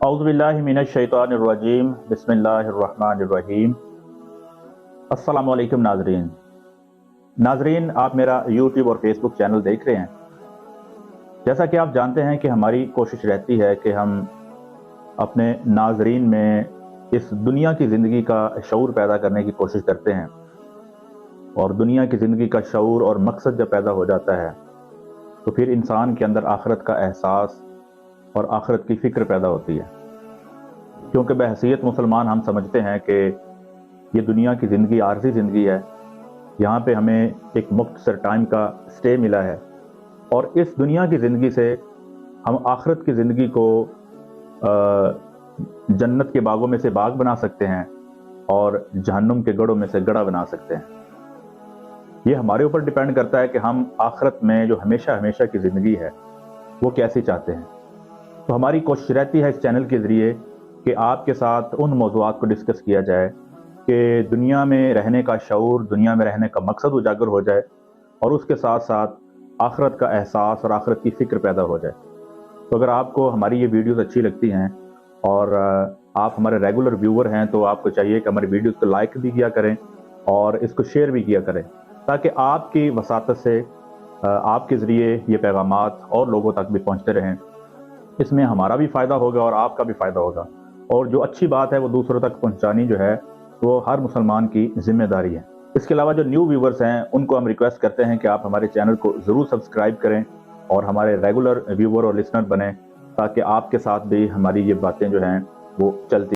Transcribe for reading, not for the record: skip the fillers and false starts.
औज़ुबिल्लाहि मिनश्शैतानिर्रजीम बिस्मिल्लाहिर्रहमानिर्रहीम। अस्सलामु अलैकुम नाज़रीन, आप मेरा यूट्यूब और फेसबुक चैनल देख रहे हैं। जैसा कि आप जानते हैं कि हमारी कोशिश रहती है कि हम अपने नाज़रीन में इस दुनिया की ज़िंदगी का शऊर पैदा करने की कोशिश करते हैं, और दुनिया की ज़िंदगी का शऊर और मकसद जब पैदा हो जाता है तो फिर इंसान के अंदर आखिरत का एहसास और आखिरत की फ़िक्र पैदा होती है। क्योंकि बहैसियत मुसलमान हम समझते हैं कि ये दुनिया की ज़िंदगी आर्ज़ी ज़िंदगी है। यहाँ पे हमें एक मुख्तसर टाइम का स्टे मिला है, और इस दुनिया की ज़िंदगी से हम आखिरत की ज़िंदगी को जन्नत के बागों में से बाग बना सकते हैं और जहन्नुम के गढ़ों में से गढ़ा बना सकते हैं। ये हमारे ऊपर डिपेंड करता है कि हम आखिरत में जो हमेशा हमेशा की ज़िंदगी है वो कैसी चाहते हैं। तो हमारी कोशिश रहती है इस चैनल के ज़रिए कि आपके साथ उन मौज़ूआत को डिस्कस किया जाए कि दुनिया में रहने का शऊर, दुनिया में रहने का मकसद उजागर हो जाए, और उसके साथ साथ आखिरत का एहसास और आखिरत की फ़िक्र पैदा हो जाए। तो अगर आपको हमारी ये वीडियोज़ अच्छी लगती हैं और आप हमारे रेगुलर व्यूवर हैं, तो आपको चाहिए कि हमारी वीडियोज़ को लाइक भी किया करें और इसको शेयर भी किया करें, ताकि आपकी वसातत से आपके ज़रिए ये पैगामात और लोगों तक भी पहुँचते रहें। इसमें हमारा भी फ़ायदा होगा और आपका भी फ़ायदा होगा, और जो अच्छी बात है वो दूसरों तक पहुंचानी जो है वो हर मुसलमान की ज़िम्मेदारी है। इसके अलावा जो न्यू व्यूवर्स हैं उनको हम रिक्वेस्ट करते हैं कि आप हमारे चैनल को ज़रूर सब्सक्राइब करें और हमारे रेगुलर व्यूवर और लिसनर बने, ताकि आपके साथ भी हमारी ये बातें जो हैं वो चलती